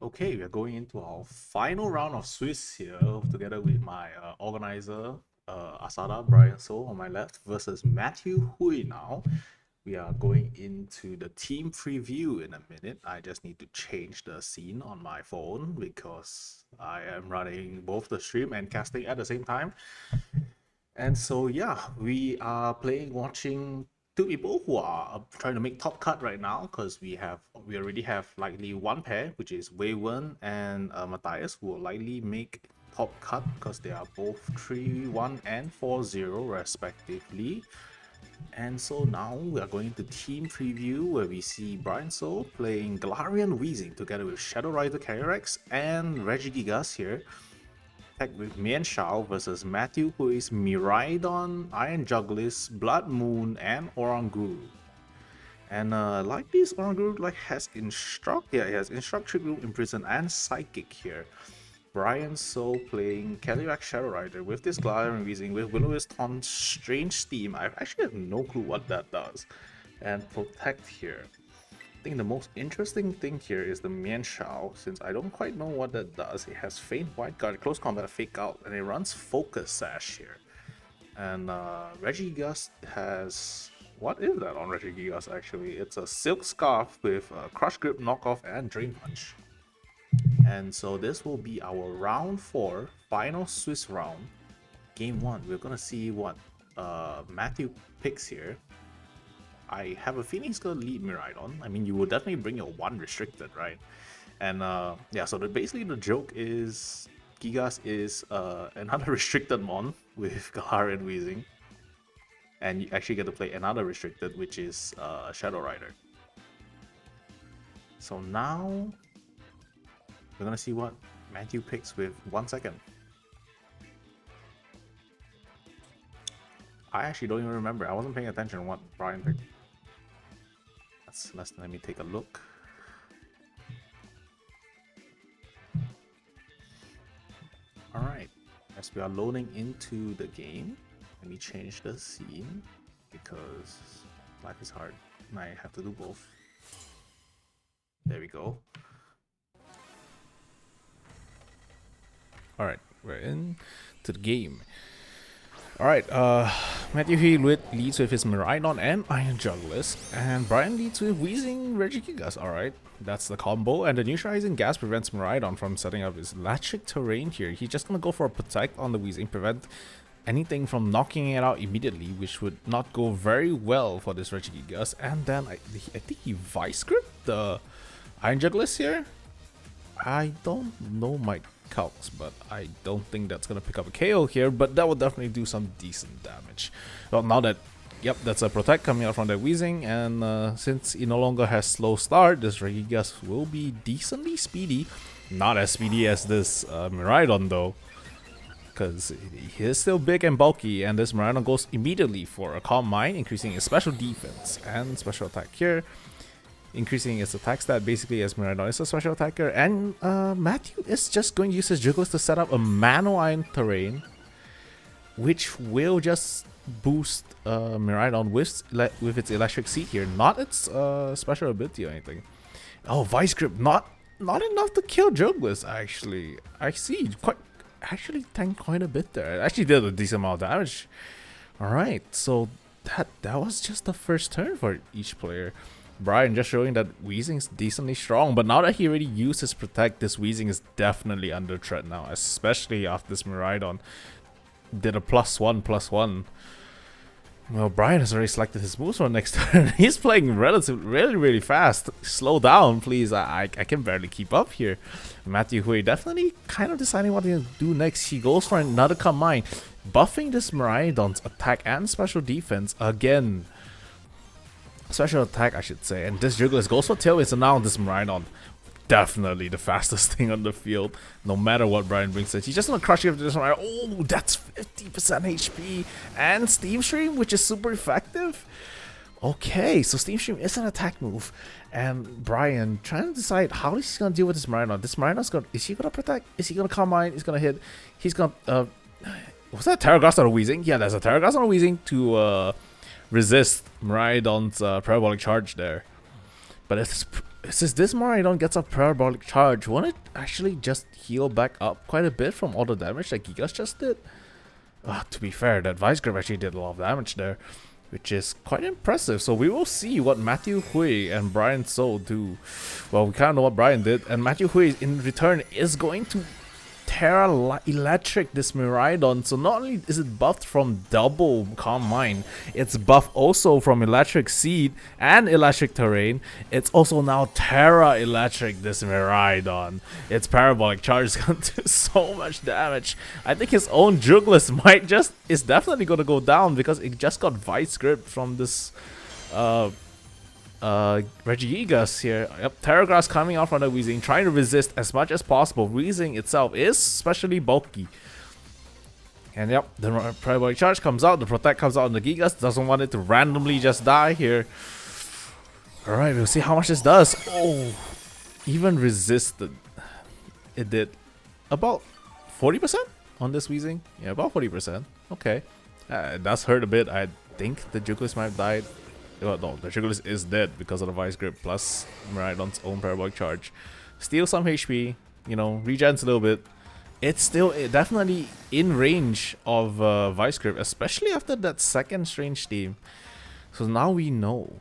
Okay, we are going into our final round of Swiss here, together with my organizer, Asada, Brian So on my left, versus Matthew Hui now. We are going into the team preview in a minute. I just need to change the scene on my phone because I am running both the stream and casting at the same time. And so yeah, we are watching two people who are trying to make top cut right now because we already have likely one pair, which is Wei and Matthias, who will likely make top cut because they are both 3-1 and 4-0 respectively. And so now we are going to team preview where we see Brian So playing Galarian Weezing together with Shadow Rider Calyrex and Regigigas here. Tag with Mian Shao versus Matthew, who is Miraidon, Iron Jugglis, Blood Moon, and Oranguru. And like this, Oranguru has Instruct, yeah, it has Instruct, Trick Room, Imprison, and Psychic here. Brian So playing Calyrex Shadow Rider with this Galarian Weezing with Will-O-Wisp on Strange Steam. I actually have no clue what that does. And Protect here. I think the most interesting thing here is the Mian Shao, since I don't quite know what that does. It has Faint White Guard, Close Combat, Fake Out, and it runs Focus Sash here. And Regigigas has... What is that on Regigigas actually? It's a Silk Scarf with Crush Grip, Knockoff, and Drain Punch. And so this will be our round 4, final Swiss round. Game 1, we're gonna see what Matthew picks here. I have a feeling he's gonna lead Miraidon. I mean, you will definitely bring your 1 restricted, right? And yeah, so basically the joke is Gigas is another restricted mon with Galarian Weezing. And you actually get to play another restricted, which is Shadow Rider. So now we're gonna see what Matthew picks with 1 second. I actually don't even remember. I wasn't paying attention to what Brian picked. Let me take a look. Alright, as we are loading into the game, let me change the scene because life is hard and I have to do both. There we go. Alright, we're in to the game. Alright, Matthew here leads with his Miraidon and Iron Jugglis, and Brian leads with Weezing Regigigas. Alright, that's the combo, and the neutralizing gas prevents Miraidon from setting up his electric terrain here. He's just gonna go for a protect on the Weezing, prevent anything from knocking it out immediately, which would not go very well for this Regigigas. And then I think he Vice Grip the Iron Jugglis here. I don't know my calcs, but I don't think that's gonna pick up a KO here, but that will definitely do some decent damage. Well, now that, yep, that's a protect coming out from the Weezing, and since he no longer has slow start, this Regigigas will be decently speedy. Not as speedy as this Miraidon though, because he is still big and bulky, and this Miraidon goes immediately for a Calm Mind, increasing his special defense and special attack here. Increasing its attack stat basically as Miraidon is a special attacker, and Matthew is just going to use his Juggles to set up a Mano Iron terrain, which will just boost Miraidon with its Electric Seed here, not its special ability or anything. Oh, Vice Grip, not enough to kill Juggles actually. I see, actually tanked quite a bit there. It actually did a decent amount of damage. Alright, so that was just the first turn for each player. Brian just showing that Weezing's decently strong, but now that he already used his Protect, this Weezing is definitely under threat now, especially after this Miraidon did a +1/+1. Well, Brian has already selected his moves for next turn. He's playing really fast. Slow down, please. I can barely keep up here. Matthew Hui definitely kind of deciding what to do next. He goes for another Calm Mind, buffing this Miraidon's attack and special defense again. Special attack, I should say. And this Juggles goes for Tailwind, so now this Miraidon, definitely the fastest thing on the field, no matter what Brian brings it. He's just gonna crush it with this Miraidon. Oh, that's 50% HP and Steam Stream, which is super effective. Okay, so Steam Stream is an attack move, and Brian trying to decide how he's gonna deal with this Miraidon. This Miraidon's gonna, is he gonna protect? Is he gonna Calm Mind? He's gonna hit. He's gonna was that a Terraghost on a Weezing? Yeah, there's a Terraghost on a Weezing to resist Miraidon's parabolic charge there. But it's since this Miraidon gets a parabolic charge, won't it actually just heal back up quite a bit from all the damage that Gigas just did? To be fair, that Vice Grip actually did a lot of damage there, which is quite impressive. So we will see what Matthew Hui and Brian So do. Well, we kind of know what Brian did, and Matthew Hui in return is going to Terra Electric this Miraidon. So not only is it buffed from double Calm Mind, it's buffed also from Electric Seed and Electric Terrain. It's also now Terra Electric this Miraidon. Its Parabolic Charge is going to do so much damage. I think his own Jugless is definitely going to go down because it just got Vice Grip from this Regigigas here. Yep, Terragrass coming out from the Weezing, trying to resist as much as possible. Weezing itself is especially bulky. And yep, the Parabolic Charge comes out, the Protect comes out on the Gigas. Doesn't want it to randomly just die here. Alright, we'll see how much this does. Oh, even resisted. It did about 40% on this Weezing. Yeah, about 40%. Okay. It does hurt a bit. I think the Jugless might have died. Well, no, the Jugless is dead because of the Vice Grip plus Miraidon's own Parabolic Charge. Steal some HP, you know, regens a little bit. It's still definitely in range of Vice Grip, especially after that second Strange Team. So now we know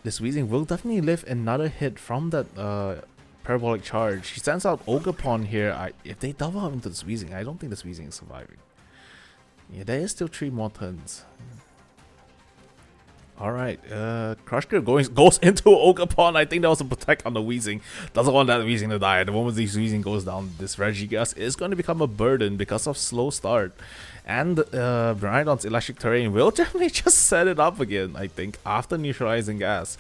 this Weezing will definitely live another hit from that Parabolic Charge. He sends out Ogerpon here. If they double up into this Weezing, I don't think this Weezing is surviving. Yeah, there is still 3 more turns. Alright, Crush Grip goes into Ogerpon. I think that was a Protect on the Weezing. Doesn't want that Weezing to die. The moment this Weezing goes down, this Regigas is going to become a burden because of slow start. And Miraidon's Electric Terrain will definitely just set it up again, I think, after neutralizing gas.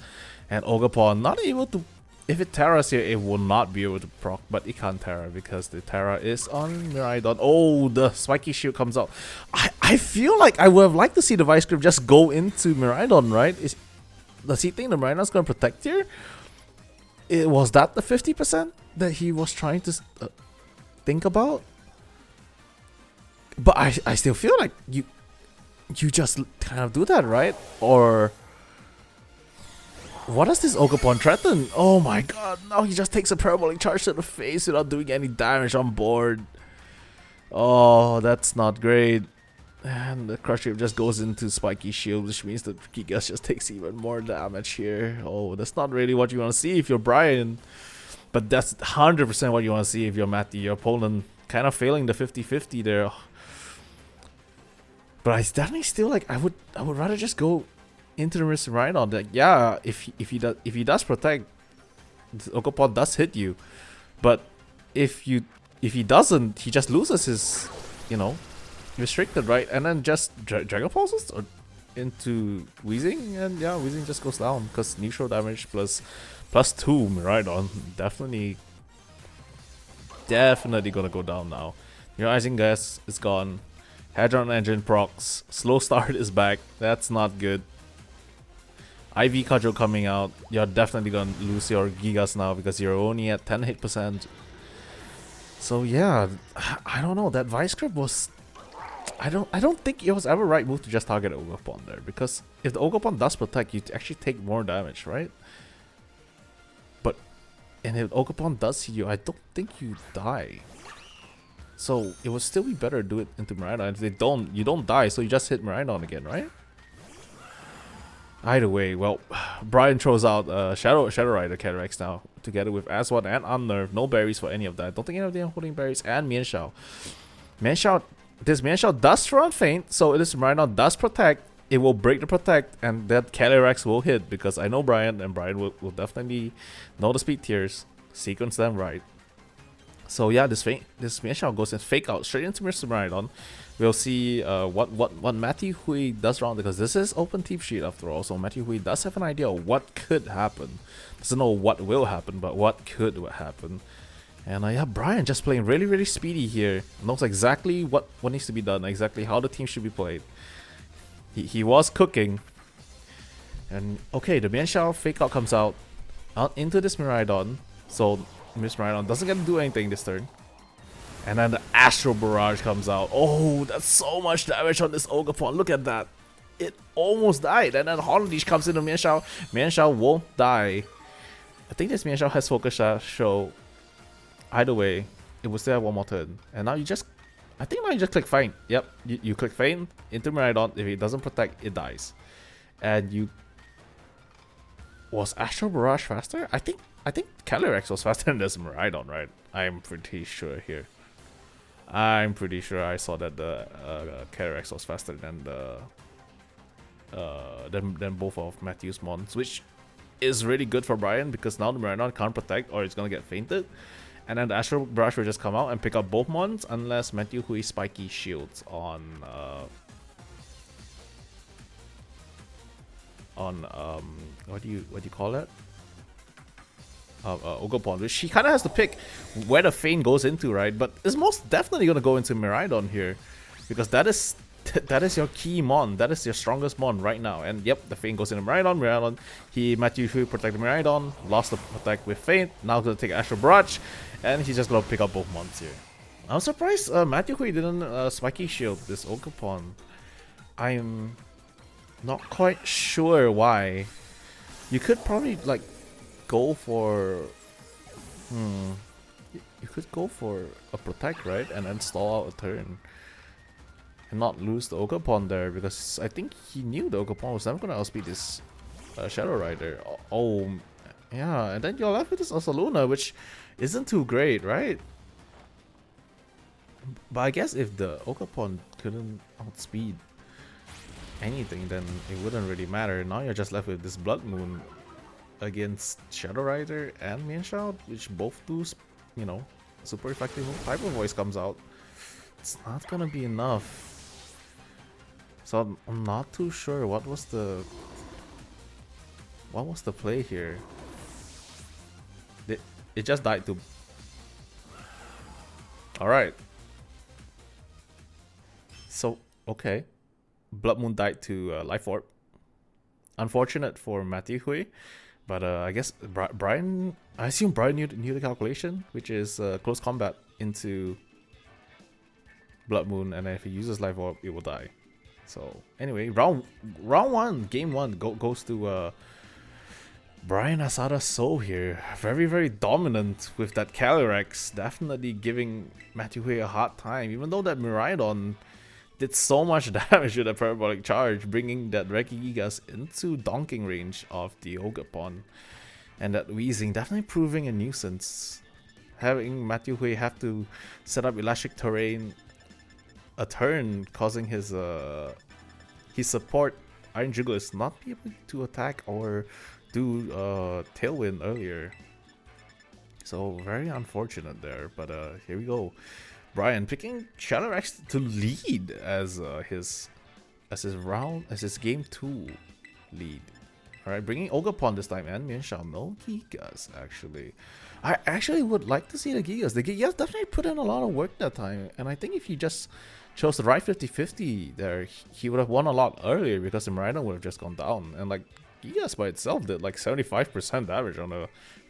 And Ogerpon not able to... If it Terras here, it will not be able to proc, but it can't Terra because the Terra is on Miraidon. Oh, the Spiky Shield comes out. I feel like I would have liked to see the Vice Grip just go into Miraidon, right? Does he think the Miraidon's going to protect here? Was that the 50% that he was trying to think about? But I still feel like you just kind of do that, right? Or... what does this Ogerpon threaten? Oh my god, now he just takes a Parabolic Charge to the face without doing any damage on board. Oh, that's not great. And the Crush Grip just goes into Spiky Shield, which means that Gigas just takes even more damage here. Oh, that's not really what you want to see if you're Brian. But that's 100% what you want to see if you're Matty. Your opponent kind of failing the 50-50 there. But I definitely still like, I would rather just go into the Mr. Miraidon. Like, yeah, if he does protect, Ogerpon does hit you, but if he doesn't, he just loses his, you know, restricted, right? And then just Dragon Pulses or into Weezing, and yeah, Weezing just goes down because neutral damage plus +2 Miraidon definitely gonna go down now. Your Icing Gas is gone. Hadron Engine procs. Slow start is back. That's not good. IV Cudgel coming out. You're definitely gonna lose your Gigas now because you're only at 10 hit percent. So yeah, I don't know. That Vice Grip was... I don't think it was ever right move to just target Ogerpon there, because if the Ogerpon does protect, you actually take more damage, right? But and if Ogerpon does hit you, I don't think you die. So it would still be better to do it into Miraidon. If they don't, you don't die, so you just hit Miraidon again, right? Either way, well, Brian throws out Shadow Rider Cataracts now, together with Aswad and Unnerve. No berries for any of that. Don't think any of them are holding berries. And Mienshao. This Mienshao does throw out Feint, so this Miraidon does protect. It will break the protect, and that Calyrex will hit, because I know Brian, and Brian will definitely know the speed tiers, sequence them right. So yeah, this Mienshao goes and fake out straight into Mr. Miraidon. We'll see what Matthew Hui does wrong, because this is open team sheet after all. So Matthew Hui does have an idea of what could happen. Doesn't know what will happen, but what could happen. And yeah, Brian just playing really speedy here. Knows exactly what needs to be done, exactly how the team should be played. He was cooking. And okay, the Mienshao fake out comes out into this Miraidon. So Miss Miraidon doesn't get to do anything this turn. And then the Astral Barrage comes out. Oh, that's so much damage on this Ogerpon. Look at that. It almost died. And then Holland Leash comes into Mienshao. Mienshao won't die. I think this Mian has focus shot, so either way, it will still have one more turn. And now you just, I think now you just click feint. Yep, you click feint into Miraidon. If it doesn't protect, it dies. And you, was Astral Barrage faster? I think Calyrex was faster than this Miraidon, right? I'm pretty sure here. I'm pretty sure I saw that the Calyrex was faster than the than both of Matthew's mons, which is really good for Brian because now the Miraidon can't protect or it's gonna get fainted. And then the Astral Brush will just come out and pick up both mons unless Matthew Hui spiky shields on what do you call it? Ogerpon, which he kind of has to pick where the feint goes into, right? But it's most definitely gonna go into Miraidon here because that is your key mon. That is your strongest mon right now. And yep, the feint goes into Miraidon. Matthew Hui protected Miraidon, lost the attack with feint. Now gonna take Astral Barrage, and he's just gonna pick up both mons here. I'm surprised Matthew Hui didn't spiky shield this Ogerpon. I'm not quite sure why. You could probably like go for you could go for a protect, right? And then stall out a turn and not lose the Ogerpon there because I think he knew the Ogerpon was never gonna outspeed this Shadow Rider. Oh yeah, and then you're left with this Ursaluna, which isn't too great, right? But I guess if the Ogerpon couldn't outspeed anything, then it wouldn't really matter. Now you're just left with this Blood Moon against Shadow Rider and Mienshao, which both do, you know, super effective move. Hyper Voice comes out. It's not gonna be enough. So I'm not too sure what was the play here. It just died to. All right. So okay. Blood Moon died to Life Orb. Unfortunate for Matthew Hui, but I guess Brian. I assume Brian knew the calculation, which is close combat into Blood Moon, and if he uses Life Orb, it will die. So anyway, round one, game one goes to Brian Asada Soul here. Very dominant with that Calyrex, definitely giving Matthew Hui a hard time, even though that Miraidon did so much damage with a Parabolic Charge, bringing that Regigigas into donking range of the Ogerpon. And that Weezing definitely proving a nuisance. Having Matthew Hui have to set up Elastic Terrain a turn, causing his support Iron Juggles not be able to attack or do Tailwind earlier. So very unfortunate there, but here we go. Brian picking Calyrex to lead as his game 2 lead. Alright, bringing Ogerpon this time and Mienshao. No Gigas actually. I actually would like to see the Gigas. The Gigas definitely put in a lot of work that time, and I think if he just chose the right 50-50 there, he would have won a lot earlier because the Miraidon would have just gone down. And like Gigas by itself did like 75% damage on a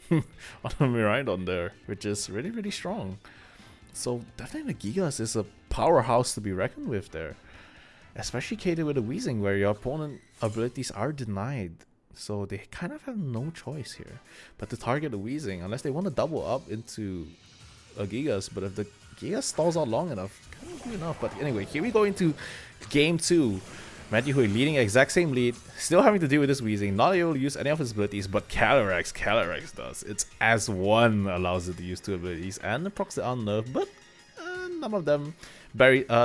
on a Miraidon there, which is really strong. So definitely the Gigas is a powerhouse to be reckoned with there. Especially catered with the Weezing, where your opponent abilities are denied. So they kind of have no choice here but to target the Weezing, unless they want to double up into a Gigas. But if the Gigas stalls out long enough, kind of be enough. But anyway, here we go into game 2. Matthew Hui leading exact same lead, still having to deal with this Weezing, not able to use any of his abilities, but Calyrex does. It's as one allows it to use 2 abilities, and it procs the unnerve, but none of them.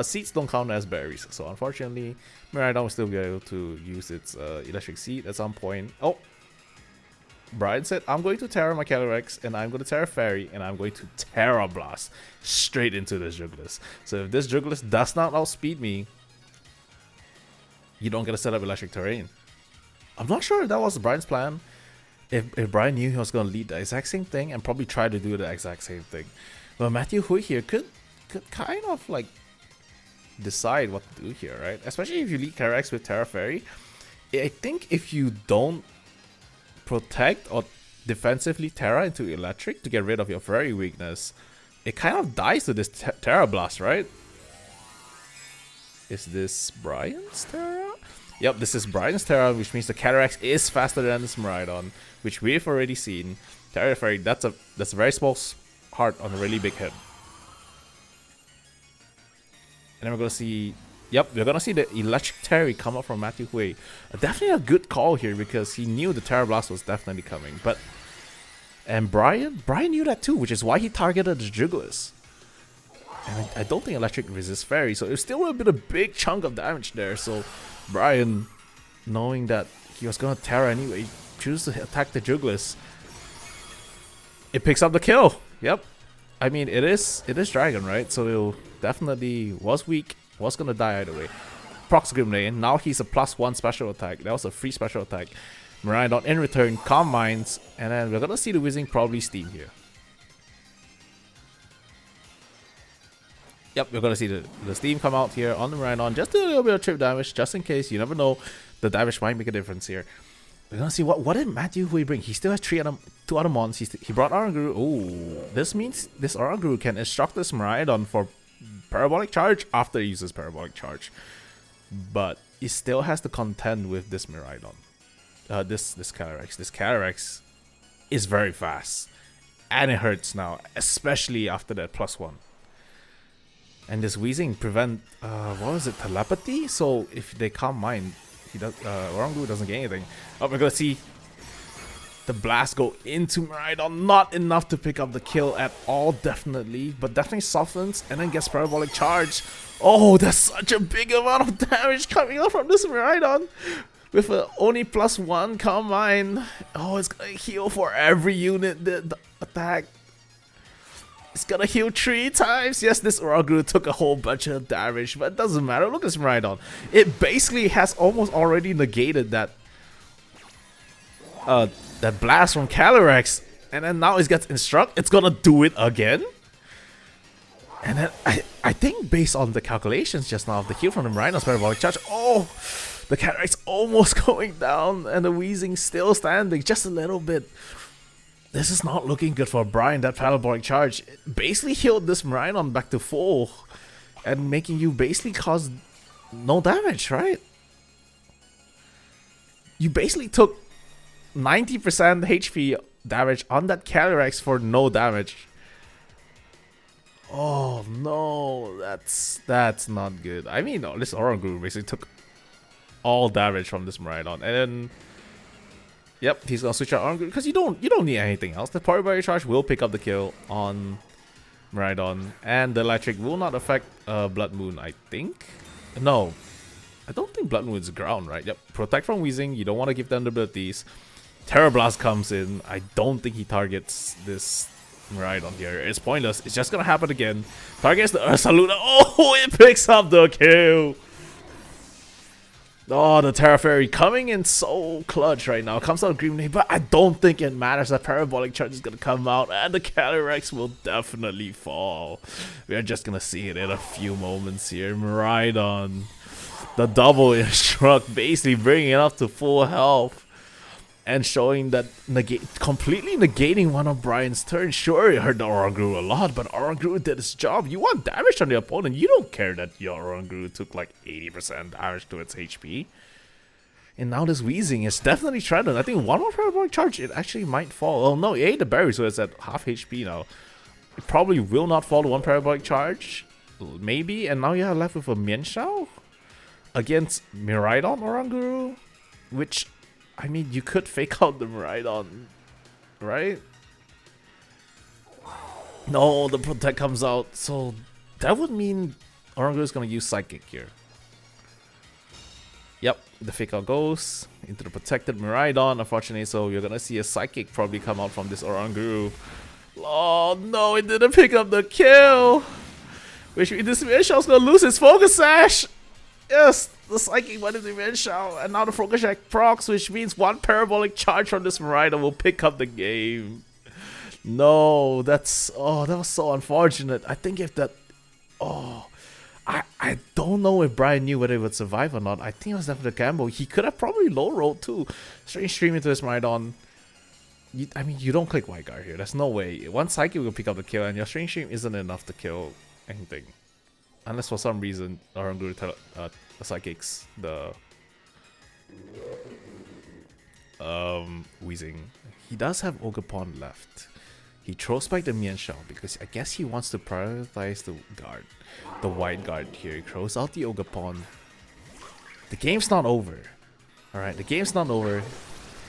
Seeds don't count as berries, so unfortunately, Miraidon will still be able to use its Electric Seed at some point. Oh, Brian said, I'm going to Terra my Calyrex, and I'm going to Terra Fairy, and I'm going to Terra Blast straight into this Juggles. So if this Juggles does not outspeed me, you don't get to set up Electric Terrain. I'm not sure if that was Brian's plan. If Brian knew he was going to lead the exact same thing and probably try to do the exact same thing. But Matthew Hui here could kind of like decide what to do here, right? Especially if you lead Calyrex with Terra Fairy. I think if you don't protect or defensively Terra into Electric to get rid of your Fairy weakness, it kind of dies to this Terra Blast, right? Is this Brian's Terra? Yep, this is Brian's Terra, which means the Cataracts is faster than this Miraidon, which we've already seen. Terra Fairy, that's a very small heart on a really big head. And then we're gonna see, yep, we're gonna see the Electric Terry come up from Matthew Hui. Definitely a good call here because he knew the Terra Blast was definitely coming. And Brian knew that too, which is why he targeted the Jugulis. And I don't think Electric resists Fairy, so it still would have been a big chunk of damage there. So Brian, knowing that he was gonna Terra anyway, chooses to attack the Jugulis. It picks up the kill. Yep. I mean, it is Dragon, right? So it definitely was weak, was gonna die either way. Procs Grimlane, now he's a +1 special attack. That was a free special attack. Miraidon in return, Calm Minds, and then we're gonna see the Whizzing probably Steam here. Yep, we're gonna see the Steam come out here on the Miraidon, just do a little bit of trip damage, just in case. You never know, the damage might make a difference here. We're gonna see what did Matthew Hui bring. He still has two other mons. He brought Oranguru. Oh, this means this Oranguru can instruct this Miraidon for Parabolic Charge after he uses Parabolic Charge, but he still has to contend with this Miraidon. This Calyrex. This Calyrex is very fast, and it hurts now, especially after that +1. And this Wheezing prevent what was it, telepathy? So if they Calm Mind, he does Oranguru doesn't get anything. Oh, we're gonna see the blast go into Miraidon. Not enough to pick up the kill at all, definitely, but definitely softens and then gets Parabolic Charge. Oh, that's such a big amount of damage coming out from this Miraidon. With only +1 Calm Mind. Oh, it's gonna heal for every unit the attack. It's gonna heal 3 times. Yes, this Oranguru took a whole bunch of damage, but it doesn't matter. Look at this Miraidon. It basically has almost already negated that that blast from Calyrex. And then now it gets Instruct. It's gonna do it again. And then I think based on the calculations just now of the heal from the Miraidon's Parabolic Charge, oh, the Calyrex almost going down and the Wheezing still standing just a little bit. This is not looking good for Brian. That Parabolic Charge basically healed this Miraidon back to full and making you basically cause no damage, right? You basically took 90% HP damage on that Calyrex for no damage. Oh no, that's not good. I mean, no, this Oranguru basically took all damage from this Miraidon, and then yep, he's gonna switch out Oranguru because you don't need anything else. The Parabolic Charge will pick up the kill on Miraidon, and the Electric will not affect Blood Moon, I think. No, I don't think Blood Moon is ground, right? Yep, protect from Wheezing. You don't want to give them the abilities. Terra Blast comes in. I don't think he targets this Miraidon here. It's pointless. It's just gonna happen again. Targets the Ursaluna. Oh, it picks up the kill. Oh, the Terra Fairy coming in so clutch right now. Comes out Grimney, but I don't think it matters. That Parabolic Charge is gonna come out, and the Calyrex will definitely fall. We are just gonna see it in a few moments here. Miraidon, the double Instruct, basically bringing it up to full health. And showing that completely negating one of Brian's turns. Sure, it hurt the Oranguru a lot, but Oranguru did its job. You want damage on the opponent. You don't care that your Oranguru took like 80% damage to its HP. And now this Wheezing is definitely threatened. I think one more Parabolic Charge, it actually might fall. Oh no, it ate the berry, so it's at half HP now. It probably will not fall to one Parabolic Charge. Maybe, and now you're left with a Mienshao against Miraidon Oranguru, which, I mean, you could fake out the Miraidon, right? No, the Protect comes out, so that would mean Oranguru is going to use Psychic here. Yep, the fake out goes into the protected Miraidon, unfortunately, so you're going to see a Psychic probably come out from this Oranguru. Oh no, it didn't pick up the kill! Which means this Mienshao's going to lose his Focus Sash! Yes, the Psychic went into Mienshao, and now the Focus Sash procs, which means one Parabolic Charge from this Miraidon will pick up the game. No, that was so unfortunate. I think if that, I don't know if Brian knew whether it would survive or not. I think it was definitely a gamble. He could have probably low rolled too. Straight stream into this Miraidon. I mean, you don't click White Guard here. There's no way. One Psychic will pick up the kill, and your Strange Stream isn't enough to kill anything. Unless for some reason Oranguru Psychics the Wheezing. He does have Ogerpon left. He throws back the Mian Shao because I guess he wants to prioritize the guard. The white guard here. He throws out the Ogerpon. The game's not over. Alright, the game's not over.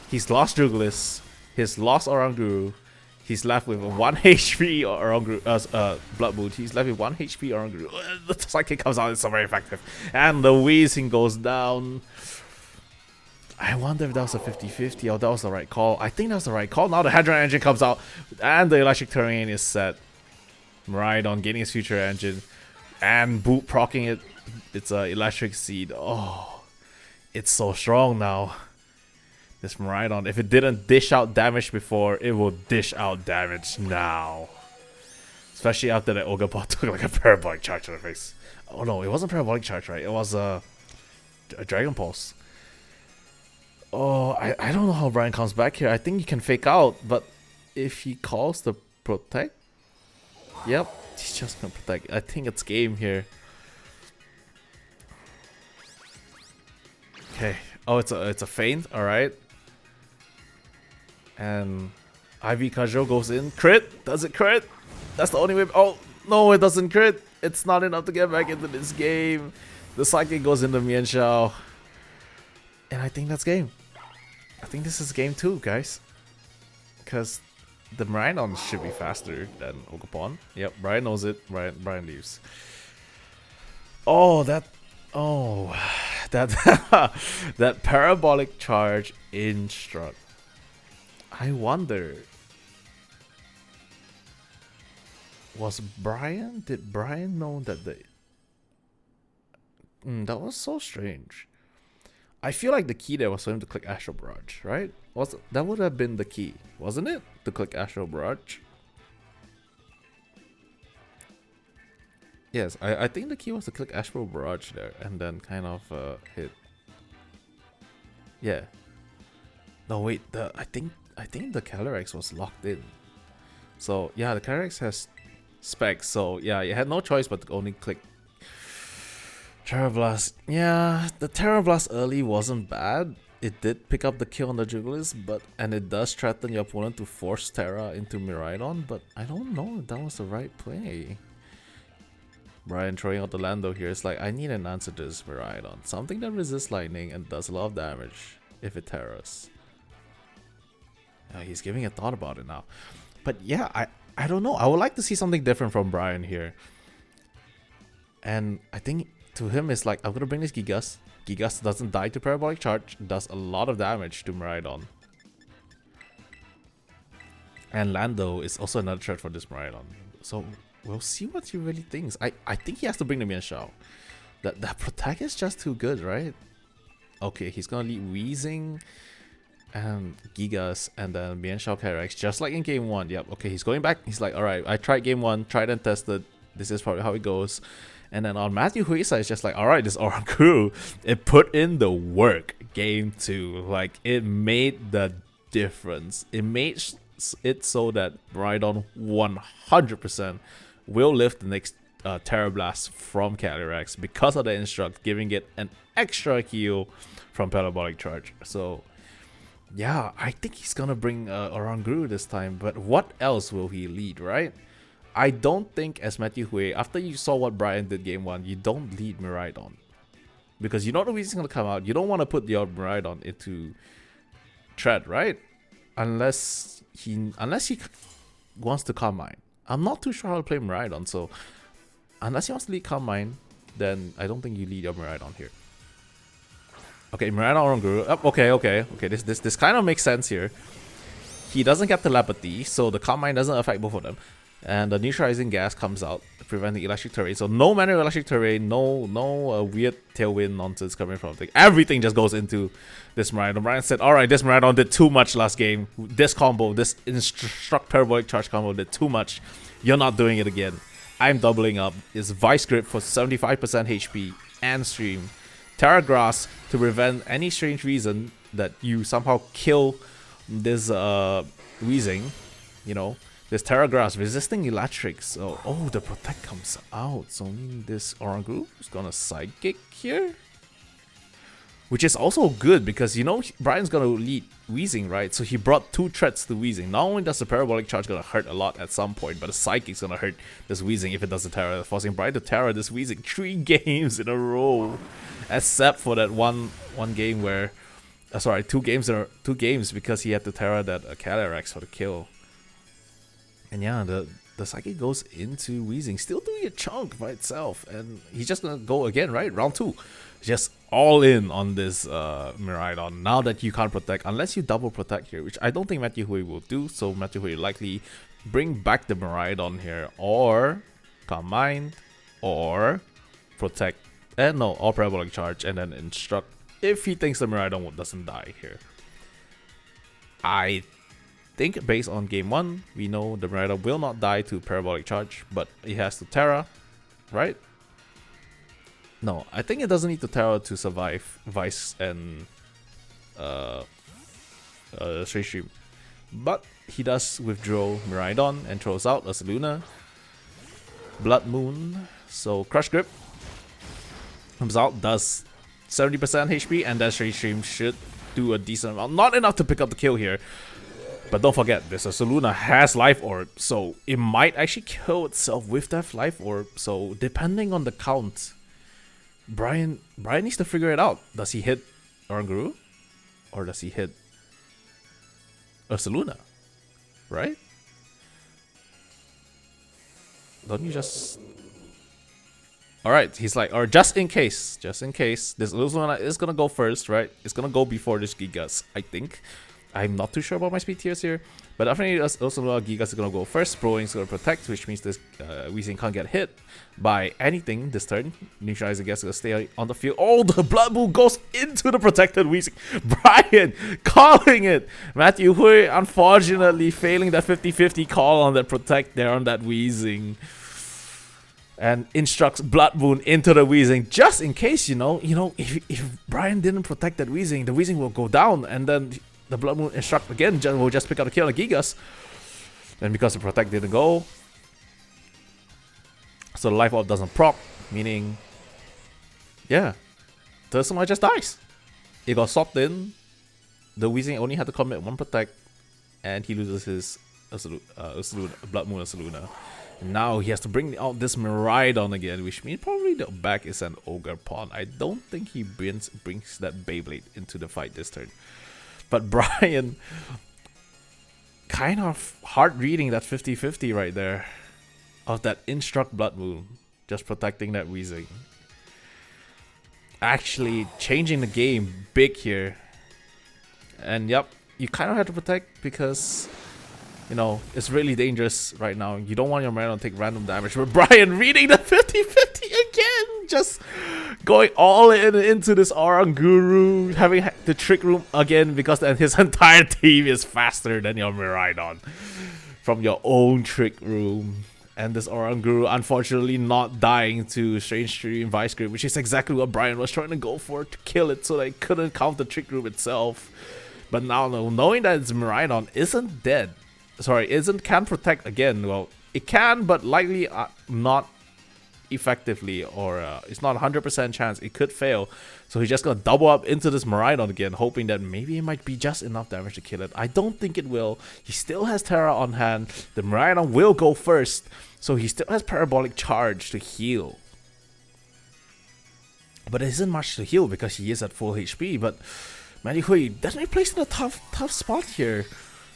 He's lost Jugulis. He's lost Oranguru. He's left with a 1 HP Oranguru, Blood Boot. He's left with 1 HP Oranguru. The Psychic comes out, it's so very effective. And the Wheezing goes down. I wonder if that was a 50-50 or that was the right call. I think that was the right call. Now the Hadron Engine comes out and the Electric Terrain is set. Miraidon getting his future engine and Boot proccing it. It's a Electric Seed. Oh, it's so strong now. This Miraidon, if it didn't dish out damage before, it will dish out damage now. Especially after the Ogerpon took like a Parabolic Charge to the face. Oh no, it wasn't Parabolic Charge, right? It was a Dragon Pulse. Oh, I don't know how Brian comes back here. I think he can fake out, but if he calls the protect, yep, he's just gonna protect. I think it's game here. Okay. Oh, it's a feint. All right. And Ivy Kajo goes in. Crit. Does it crit? That's the only way. Oh no, it doesn't crit. It's not enough to get back into this game. The Psychic goes into Mian Shao. And I think that's game. I think this is game 2, guys. Because the Miraidon should be faster than Ogerpon. Yep, Brian knows it. Brian leaves. Oh, that that Parabolic Charge instruct. I wonder, did Brian know that that was so strange. I feel like the key there was for him to click Astral Barrage, right? That would have been the key, wasn't it? To click Astral Barrage. Yes, I think the key was to click Astral Barrage there and then kind of hit. Yeah. No wait, I think the Calyrex was locked in. So yeah, the Calyrex has specs. So yeah, you had no choice but to only click Terra Blast. Yeah, the Terra Blast early wasn't bad. It did pick up the kill on the Jugulis, and it does threaten your opponent to force Terra into Miraidon, but I don't know if that was the right play. Brian throwing out the Lando here is like, I need an answer to this Miraidon. Something that resists lightning and does a lot of damage if it terras. He's giving a thought about it now. But yeah, I don't know. I would like to see something different from Brian here. And I think to him it's like, I'm gonna bring this Gigas. Gigas doesn't die to Parabolic Charge, does a lot of damage to Miraidon. And Lando is also another threat for this Miraidon. So we'll see what he really thinks. I think he has to bring the Mian Shao. That protect is just too good, right? Okay, he's gonna lead Wheezing and Gigas and then Mian Shao Calyrex, just like in game 1. Yep, okay, he's going back. He's like, alright, I tried game 1, tried and tested. This is probably how it goes. And then on Matthew Huisa, it's just like, alright, this Oranguru, it put in the work game 2. Like, it made the difference. It made it so that Miraidon 100% will lift the next Terra Blast from Calyrex because of the instruct, giving it an extra heal from Parabolic Charge. So yeah, I think he's gonna bring Oranguru this time, but what else will he lead, right? I don't think as Matthew Hui, after you saw what Brian did game 1, you don't lead Miraidon. Because you know the reason gonna come out. You don't want to put your Miraidon into threat, right? Unless he wants to Calm Mind. I'm not too sure how to play Miraidon, so unless he wants to lead Calm Mind, then I don't think you lead your Miraidon here. Okay, Miraidon Oranguru. Oh, okay. This kind of makes sense here. He doesn't get telepathy, so the Calm Mind doesn't affect both of them. And the neutralizing gas comes out, preventing electric terrain. So no manual electric terrain, no weird tailwind nonsense coming from it. Everything just goes into this Miraidon. Brian said, alright, this Miraidon did too much last game. This combo, this instruct Parabolic Charge combo did too much. You're not doing it again. I'm doubling up. It's Vice Grip for 75% HP and Stream. Terra Grass to prevent any strange reason that you somehow kill this Wheezing, you know. There's Terra Grass resisting electric, so the protect comes out. So meaning this Oranguru is gonna Psychic here. which is also good because you know Brian's gonna lead Weezing, right? So he brought 2 threats to Weezing. Not only does the Parabolic Charge gonna hurt a lot at some point, but the Psychic's gonna hurt this Weezing if it does the Terra, forcing Brian to Terra this Weezing 3 games in a row. Except for that one game where, sorry, 2 games because he had to Terra that Calyrex for the kill. And yeah, the Psychic goes into Weezing, still doing a chunk by itself, and he's just gonna go again, right? Round 2. Just all in on this Miraidon. Now that you can't protect, unless you double protect here, which I don't think Matthew Hui will do, so Matthew Hui likely bring back the Miraidon here, or Calm Mind, or protect, and no, or Parabolic Charge, and then instruct if he thinks the Miraidon doesn't die here. I think based on game 1, we know the Miraidon will not die to Parabolic Charge, but he has to Terra, right? No, I think it doesn't need to Terra to survive Vice and Straight Stream. But he does withdraw Miraidon and throws out a Saluna. Blood Moon. So Crush Grip comes out, does 70% HP, and that Straight Stream should do a decent amount. Not enough to pick up the kill here. But don't forget, this Saluna has Life Orb, so it might actually kill itself with that Life Orb. So depending on the count, Brian needs to figure it out. Does he hit Oranguru? Or does he hit Saluna? Right? Don't you just... Alright, he's like, or just in case, this Saluna is gonna go first, right? It's gonna go before this Gigas, I think. I'm not too sure about my speed tiers here, but definitely also Gigas is gonna go first. Broing is gonna protect, which means this Weezing can't get hit by anything this turn. Neutralizer gets to stay on the field. Oh, the Blood Moon goes into the protected Weezing. Brian calling it. Matthew Hui unfortunately failing that 50-50 call on that protect there on that Weezing. And instructs Blood Moon into the Weezing just in case, you know, if Brian didn't protect that Weezing, the Weezing will go down, and then the Blood Moon instruct again will just pick up the kill on Gigas. And because the protect didn't go, so the Life Orb doesn't proc, meaning, yeah, the Saluna just dies. It got swapped in, the Weezing only had to commit 1 protect, and he loses his Blood Moon and Saluna. Now he has to bring out this Miraidon again, which means probably the back is an Ogre Pawn. I don't think he brings that Beyblade into the fight this turn. But Brian, kind of hard reading that 50-50 right there. Of that Instruct Blood Moon. Just protecting that Weezing. Actually changing the game big here. And yep, you kind of have to protect because, you know, it's really dangerous right now. You don't want your Miraidon to take random damage. But Brian reading the 50-50 again. Just going all into this Oranguru. Having the Trick Room again because then his entire team is faster than your Miraidon. From your own Trick Room. And this Oranguru unfortunately not dying to Strange Stream Vice Grip, which is exactly what Brian was trying to go for to kill it so they couldn't count the Trick Room itself. But now knowing that its Miraidon isn't dead, can protect again. Well, it can, but likely not effectively, or it's not 100% chance it could fail. So he's just gonna double up into this Miraidon again, hoping that maybe it might be just enough damage to kill it. I don't think it will. He still has Terra on hand. The Miraidon will go first, so he still has Parabolic Charge to heal. But it isn't much to heal because he is at full HP. But Matthew Hui definitely placed in a tough spot here.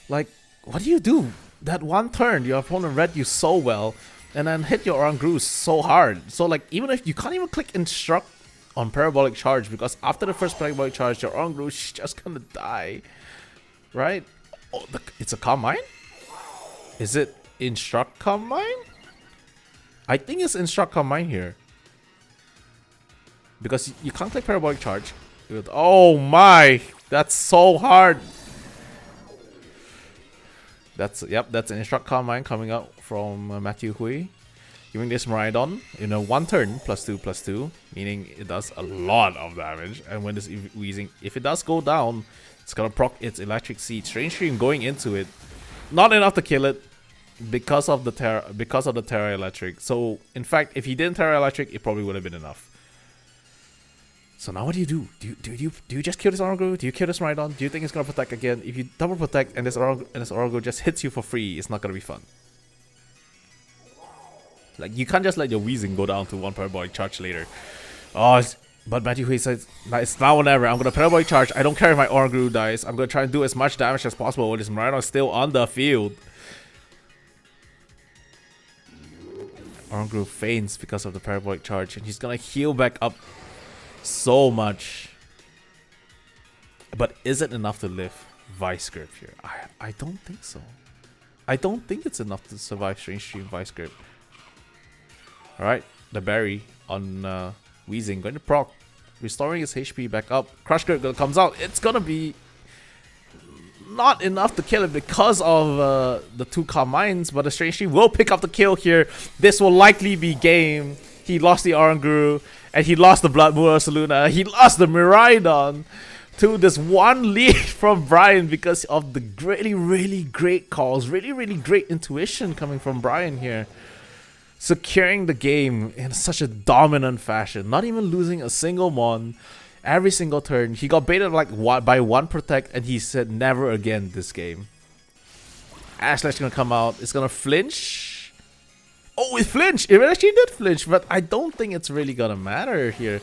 Like, what do? That one turn, your opponent read you so well, and then hit your Oranguru so hard. So like, even if you can't even click Instruct on Parabolic Charge, because after the first Parabolic Charge, your Oranguru is just gonna die. Right? Oh, it's a Calm Mind? Is it Instruct Calm Mind? I think it's Instruct Calm Mind here. Because you can't click Parabolic Charge. Oh my! That's so hard! That's an Instruct Calm Mind coming out from Matthew Hui. Giving this Miraidon in a 1 turn, +2/+2, meaning it does a lot of damage. And when this Weezing, if it does go down, it's gonna proc its Electric Seed. Strange Stream going into it, not enough to kill it because of the Terra Electric. So in fact, if he didn't Terra Electric, it probably would have been enough. So now what do you do? Do you just kill this Oranguru? Do you kill this Rhydon? Do you think it's gonna protect again? If you double protect and this Oranguru just hits you for free, it's not gonna be fun. Like, you can't just let your Weezing go down to one parabolic charge later. Oh, but Matthew Hui says, it's now or never. I'm gonna parabolic charge. I don't care if my Oranguru dies. I'm gonna try and do as much damage as possible when this Rhydon is still on the field. Oranguru faints because of the parabolic charge, and he's gonna heal back up so much. But is it enough to live Vice Grip here? I don't think so. I don't think it's enough to survive Strange Stream Vice Grip. Alright, the berry on Weezing going to proc, restoring his HP back up. Crush Grip comes out. It's gonna be not enough to kill him because of the 2 Calm Minds, but the Strange Stream will pick up the kill here. This will likely be game. He lost the Oranguru, and he lost the Blood Moon Saluna. He lost the Miraidon to this one lead from Brian because of the really great calls, really great intuition coming from Brian here. Securing the game in such a dominant fashion, not even losing a single mon every single turn. He got baited like by 1 protect, and he said never again this game. Ashlash gonna come out. It's gonna flinch. Oh, it flinched. It actually did flinch, but I don't think it's really gonna matter here.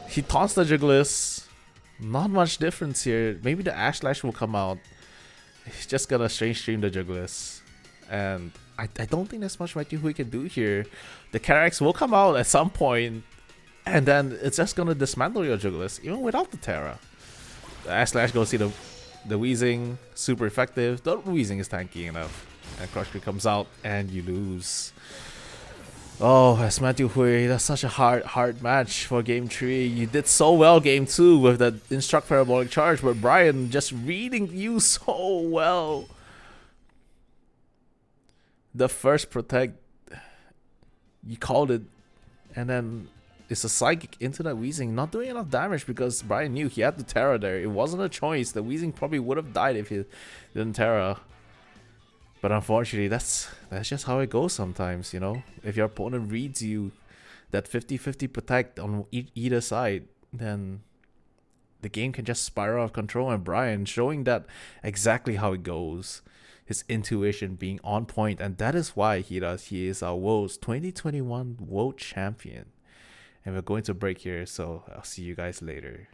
He taunts the Juggless. Not much difference here. Maybe the Ashlash will come out. He's just gonna Strange Stream the Juggless. And I don't think there's much Matthew Hui can do here. The Carax will come out at some point, and then it's just gonna dismantle your Juggless, even without the Terra. The Ashlash goes see the Weezing, super effective. The Weezing is tanky enough. And Crush Grip comes out, and you lose. Oh, as Matthew Hui, that's such a hard match for game 3. You did so well game 2 with that Instruct Parabolic Charge, but Brian just reading you so well. The first protect, you called it, and then it's a Psychic into that Weezing, not doing enough damage because Brian knew he had the Terra there. It wasn't a choice. The Weezing probably would have died if he didn't Terra. But unfortunately, that's just how it goes sometimes, you know? If your opponent reads you that 50-50 protect on either side, then the game can just spiral out of control, and Brian showing that exactly how it goes. His intuition being on point, and that is why he is our World's 2021 World Champion. And we're going to break here, so I'll see you guys later.